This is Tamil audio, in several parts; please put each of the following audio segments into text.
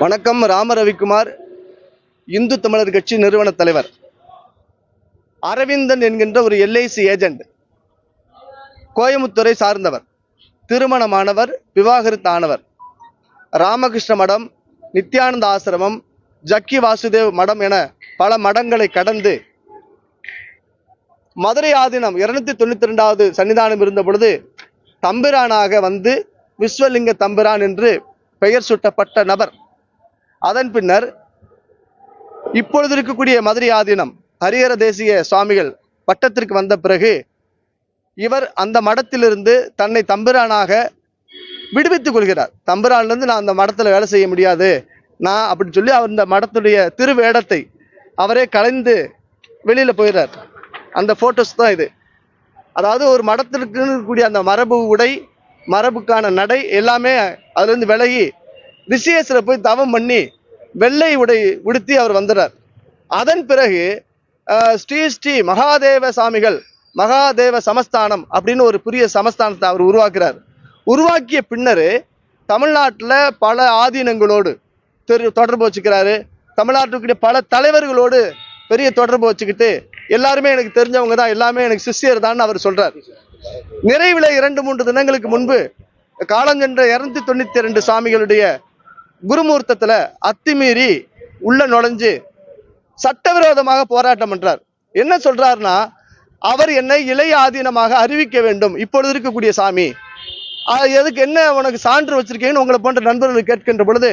வணக்கம். ராம ரவிக்குமார், இந்து தமிழர் கட்சி நிறுவன தலைவர். அரவிந்தன் என்கின்ற ஒரு LIC ஏஜென்ட், கோயமுத்தூரை சார்ந்தவர், திருமணமானவர், விவாகரத்தானவர். ராமகிருஷ்ண மடம், நித்யானந்த ஆசிரமம், ஜக்கி வாசுதேவ் மடம் என பல மடங்களை கடந்து மதுரை ஆதீனம் 292வது சன்னிதானம் இருந்த பொழுது தம்பிரானாக வந்து விஸ்வலிங்க தம்பிரான் என்று பெயர் சூட்டப்பட்ட நபர். அதன் பின்னர் இப்பொழுது இருக்கக்கூடிய மதுரை ஆதீனம் ஹரிஹர தேசிய சுவாமிகள் பட்டத்திற்கு வந்த பிறகு இவர் அந்த மடத்திலிருந்து தன்னை தம்பிரானாக விடுவித்துக் கொள்கிறார். தம்பிரானிலிருந்து நான் அந்த மடத்தில் வேலை செய்ய முடியாது நான் அப்படின்னு சொல்லி அவர் இந்த மடத்துடைய திருவேடத்தை அவரே கலைந்து வெளியில போயிடுறார். அந்த போட்டோஸ் தான் இது. அதாவது ஒரு மடத்திற்கு இருக்கக்கூடிய அந்த மரபு உடை, மரபுக்கான நடை எல்லாமே அதுலேருந்து விலகி ரிஷிகேசில் போய் தவம் பண்ணி வெள்ளை உடை உடுத்தி அவர் வந்துடுறார். அதன் பிறகு ஸ்ரீ மகாதேவ சாமிகள் மகாதேவ சமஸ்தானம் அப்படின்னு ஒரு புதிய சமஸ்தானத்தை அவர் உருவாக்குறார். உருவாக்கிய பின்னர் தமிழ்நாட்டில் பல ஆதீனங்களோடு தொடர்பு வச்சுக்கிறாரு. தமிழ்நாட்டுக்குரிய பல தலைவர்களோடு பெரிய தொடர்பு வச்சுக்கிட்டு எல்லாருமே எனக்கு தெரிஞ்சவங்க தான், எல்லாமே எனக்கு சிஷ்யர் தான் அவர் சொல்றார். நிறைவில் 2-3 தினங்களுக்கு முன்பு காலஞ்சென்ற 292 சாமிகளுடைய குருமூர்த்தத்துல அத்துமீறி உள்ள நுழைஞ்சு சட்டவிரோதமாக போராட்டம் பண்றார். என்ன சொல்றாருன்னா, அவர் என்னை இளைய ஆதீனமாக அறிவிக்க வேண்டும், இப்பொழுது இருக்கக்கூடிய சாமி, எதுக்கு என்ன உனக்கு சான்று வச்சிருக்கீங்கன்னு உங்களை போன்ற நண்பர்கள் கேட்கின்ற பொழுது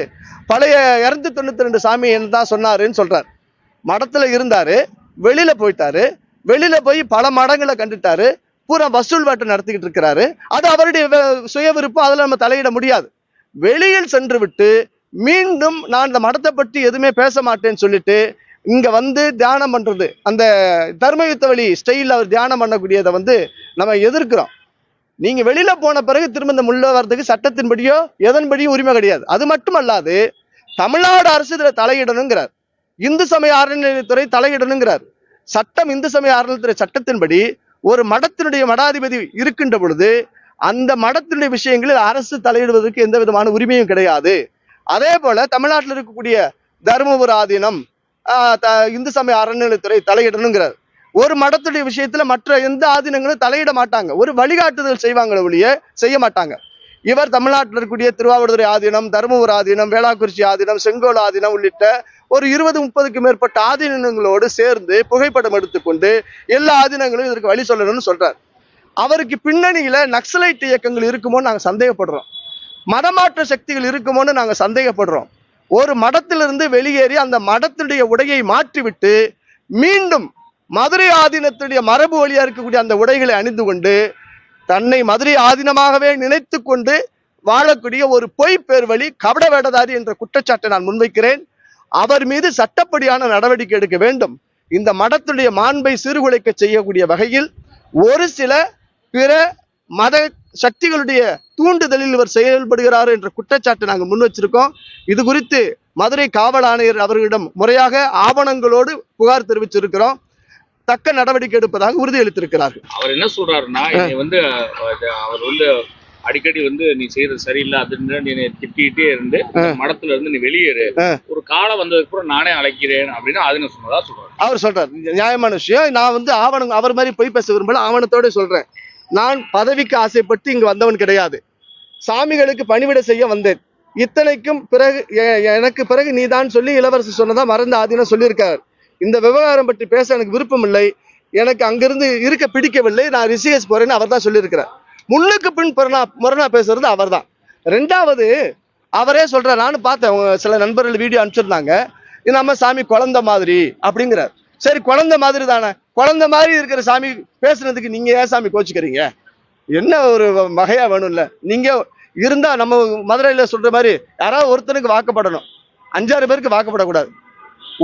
பழைய 292 சாமி என்ன தான் சொன்னாருன்னு சொல்றார். மடத்துல இருந்தாரு, வெளியில போயிட்டாரு, வெளியில போய் பல மடங்களை கண்டுட்டாரு, பூரா வசூல் வேட்டை நடத்திக்கிட்டு இருக்கிறாரு. அது அவருடைய சுய விருப்பம், அதில் நம்ம தலையிட முடியாது. வெளியில் சென்று விட்டு மீண்டும் நான் இந்த மடத்தை பற்றி எதுவுமே பேச மாட்டேன்னு சொல்லிட்டு இங்க வந்து தியானம் பண்றது, அந்த தர்மயுத்த வழி ஸ்டைல் அவர் தியானம் பண்ணக்கூடியதை வந்து நம்ம எதிர்க்கிறோம். நீங்க வெளியில போன பிறகு திரும்ப இந்த முள்ள வர்றதுக்கு சட்டத்தின்படியோ எதன்படியும் உரிமை கிடையாது. அது மட்டுமல்லாது தமிழ்நாடு அரசு இதுல தலையிடணுங்கிறார். இந்து சமய அறநிலையத்துறை தலையிடணுங்கிறார். சட்டம், இந்து சமய அறநிலையத்துறை சட்டத்தின்படி ஒரு மடத்தினுடைய மடாதிபதி இருக்கின்ற பொழுது அந்த மடத்தினுடைய விஷயங்களில் அரசு தலையிடுவதற்கு எந்த விதமான உரிமையும் கிடையாது. அதே போல தமிழ்நாட்டில் இருக்கக்கூடிய தருமபுர ஆதீனம் இந்து சமய அறநிலையத்துறை தலையிடணுங்கிறார். ஒரு மடத்துடைய விஷயத்துல மற்ற எந்த ஆதீனங்களும் தலையிட மாட்டாங்க, ஒரு வழிகாட்டுதல் செய்வாங்களே ஒழிய செய்ய மாட்டாங்க. இவர் தமிழ்நாட்டில் இருக்கக்கூடிய திருவாவடுதுறை ஆதீனம், தருமபுர ஆதீனம், வேளாக்குறிச்சி ஆதீனம், செங்கோல் ஆதீனம் உள்ளிட்ட ஒரு 20-30க்கு மேற்பட்ட ஆதீனங்களோடு சேர்ந்து புகைப்படம் எடுத்துக்கொண்டு எல்லா ஆதீனங்களும் இதற்கு வழி சொல்லணும்னு சொல்றார். அவருக்கு பின்னணியில நக்சலைட் இயக்கங்கள் இருக்குமோன்னு நாங்கள் சந்தேகப்படுறோம், மதமாற்ற சக்திகள் இருக்குமோன்னு நாங்கள் சந்தேகப்படுறோம். ஒரு மடத்திலிருந்து வெளியேறி அந்த மடத்தினுடைய உடையை மாற்றிவிட்டு மீண்டும் மதுரை ஆதீனத்துடைய மரபு வழியா இருக்கக்கூடிய அந்த உடைகளை அணிந்து கொண்டு தன்னை மதுரை ஆதீனமாகவே நினைத்து கொண்டு வாழக்கூடிய ஒரு பொய் பேர் வழி கபட வேடதாரி என்ற குற்றச்சாட்டை நான் முன்வைக்கிறேன். அவர் மீது சட்டப்படியான நடவடிக்கை எடுக்க வேண்டும். இந்த மடத்துடைய மாண்பை சீர்குலைக்க செய்யக்கூடிய வகையில் ஒரு சில பிற மத சக்திகளுடைய தூண்டுதலில் இவர் செயல்படுகிறார் என்ற குற்றச்சாட்டை நாங்கள் முன் வச்சிருக்கோம். இது குறித்து மதுரை காவல் ஆணையர் அவர்களிடம் முறையாக ஆவணங்களோடு புகார் தெரிவிச்சிருக்கிறோம். தக்க நடவடிக்கை எடுப்பதாக உறுதியளித்திருக்கிறார்கள். அவர் என்ன சொல்றாருன்னா, அவர் அடிக்கடி நீ செய்யறது சரியில்லை அதுன்னு நீ திட்டிகிட்டே இருந்து மடத்துல இருந்து நீ வெளியேறு, ஒரு காலம் வந்ததுக்கு அப்புறம் நானே அழைக்கிறேன் அப்படின்னு ஆதீன சொன்னதா சொல்றாரு. அவர் சொல்றாரு, நியாயமான விஷயம். நான் ஆவணம் அவர் மாதிரி பொய் பேச விரும்பல, ஆவணத்தோட சொல்றேன். நான் பதவிக்கு ஆசைப்பட்டு இங்கு வந்தவன் கிடையாது, சாமிகளுக்கு பணிவிட செய்ய வந்தேன். இத்தனைக்கும் பிறகு எனக்கு பிறகு நீதான் சொல்லி இளவரசர் சொன்னதா மறந்த ஆதீனம் சொல்லியிருக்காரு. இந்த விவகாரம் பற்றி பேச எனக்கு விருப்பம் இல்லை, எனக்கு அங்கிருந்து இருக்க பிடிக்கவில்லை, நான் ரிஷிகேஷ் போறேன்னு அவர் தான் சொல்லியிருக்கிறார். முன்னுக்கு பின் முரணா பேசுறது அவர் தான். ரெண்டாவது அவரே சொல்றார், நானும் பார்த்தேன், சில நண்பர்கள் வீடியோ அனுப்பிச்சிருந்தாங்க, நம்ம சாமி குழந்தை மாதிரி அப்படிங்கிறார். சரி, குழந்தை மாதிரி தானே, குழந்தை மாதிரி இருக்கிற சாமி பேசுறதுக்கு நீங்க ஏன் சாமி கோச்சுக்கிறீங்க? என்ன ஒரு வகையா வேணும்ல? நீங்க இருந்தா நம்ம மதுரையில சொல்ற மாதிரி யாராவது ஒருத்தனுக்கு வாக்கப்படணும், 5-6 பேருக்கு வாக்கப்படக்கூடாது.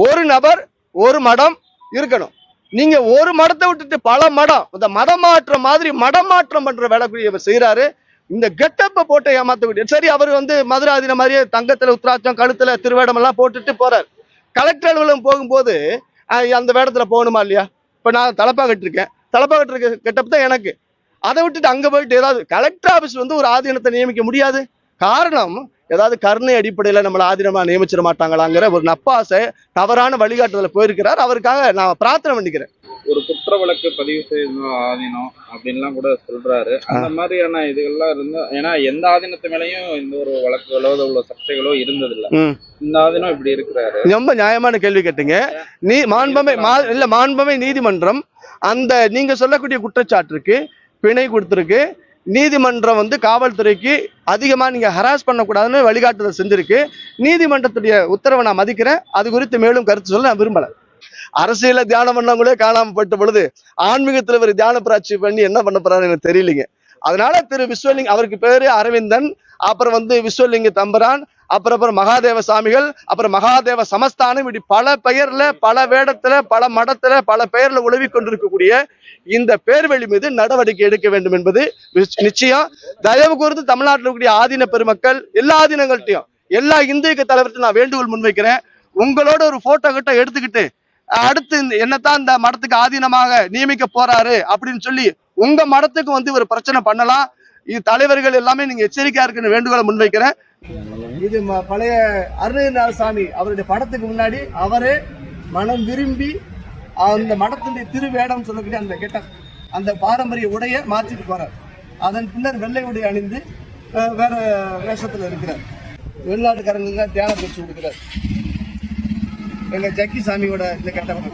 ஒரு நபர் ஒரு மடம் இருக்கணும். நீங்க ஒரு மடத்தை விட்டுட்டு பல மடம், இந்த மதமாற்றம் மாதிரி மடமாற்றம் பண்ற வேலைக்குரிய செய்யறாரு. இந்த கெட்டப்ப போட்டு ஏமாத்தக்கூடிய, சரி அவர் மதுரை ஆதீனம் மாதிரியே தங்கத்துல உத்ராட்சம் கழுத்துல திருவேடம் எல்லாம் போட்டுட்டு போறாரு. கலெக்டர் அலுவலகம் போகும்போது அந்த வேடத்துல போகணுமா இல்லையா? இப்ப நான் தலப்பா கட்டிருக்கேன், தலப்பா கட்டுற கெட்டப் தான் எனக்கு. அதை விட்டுட்டு அங்க போயிட்டு ஏதாவது கலெக்டர் ஆபீஸ் ஒரு ஆதீனத்தை நியமிக்க முடியாது. காரணம், ஏதாவது கருணை அடிப்படையில நம்மளை ஆதீனமா நியமிச்சிட மாட்டாங்களாங்கிற ஒரு நப்பாசை தவறான வழிகாட்டுதல போயிருக்கிறார். அவருக்காக நான் பிரார்த்தனை பண்ணிக்கிறேன். ஒரு குற்ற வழக்கு பதிவு செய்யணும் ஆதீனம் அப்படின்லாம் கூட சொல்றாரு. அந்த மாதிரியான இதுகள்லாம் இருந்தா, ஏன்னா எந்த ஆதீனத்து மேலேயும் இந்த ஒரு வழக்குகளோ உள்ள சர்ச்சைகளோ இருந்ததில்லை. இந்த ஆதீனம் இப்படி இருக்கிறாரு. ரொம்ப நியாயமான கேள்வி கேட்டீங்க. மாண்புமை நீதிமன்றம் அந்த நீங்க சொல்லக்கூடிய குற்றச்சாட்டுக்கு பிணை கொடுத்திருக்கு. நீதிமன்றம் வந்து காவல்துறைக்கு அதிகமா நீங்க ஹராஸ் பண்ணக்கூடாதுன்னு வழிகாட்டுதல் செஞ்சிருக்கு. நீதிமன்றத்துடைய உத்தரவை நான் மதிக்கிறேன். அது குறித்து மேலும் கருத்து சொல்ல நான் விரும்பல. அரசியல தியானம் பண்ணவங்களே காணாம போட்ட பொழுது ஆன்மீகத்துல ஒரு தியான பிராட்சி பண்ணி என்ன பண்ண போறாரு எனக்கு தெரியலீங்க. அதனால திரு விஸ்வலிங்க, அவருக்கு பேரு அரவிந்தன், அப்புறம் வந்து விஸ்வலிங்க தம்பரான், அப்புறம் மகாதேவ சாமிகள், அப்புறம் மகாதேவ சமஸ்தானம், இப்படி பல பெயர்ல பல வேடத்துல பல மடத்துல பல பெயர்ல உழவி கொண்டிருக்கக்கூடிய இந்த பேர்வழி மீது நடவடிக்கை எடுக்க வேண்டும் என்பது நிச்சயம். தயவு கூர்ந்து தமிழ்நாட்டில் இருக்கக்கூடிய ஆதீன பெருமக்கள் எல்லா ஆதீனங்கள்ட்டையும் எல்லா இந்து இயக்க தலைவர்கிட்ட நான் வேண்டுகோள் முன்வைக்கிறேன். உங்களோட ஒரு போட்டோ கிட்ட எடுத்துக்கிட்டு அடுத்து என்னத்தான் இந்த மடத்துக்கு ஆதீனமாக நியமிக்க போறாரு அப்படின்னு சொல்லி உங்க மடத்துக்கு வந்து ஒரு பிரச்சனை பண்ணலாம். இது தலைவர்கள் எல்லாமே நீங்க எச்சரிக்கையா இருக்குன்னு வேண்டுகோளை முன்வைக்கிறேன். இது பழைய அருணகிரிநாதசாமி அவருடைய படத்துக்கு முன்னாடி அவரே மனம் விரும்பி அந்த மடத்தினுடைய திருவேடம் சொல்லக்கூடிய அந்த கெட்டப், அந்த பாரம்பரிய உடைய மாற்றிட்டு போறார். அதன் பின்னர் வெள்ளை உடை அணிந்து வேற வேஷத்துல இருக்கிறார். வெளிநாட்டுக்காரங்க தியானம் பெற்று கொடுக்கிறார். எங்க ஜக்கி சாமியோட இந்த கெட்டப்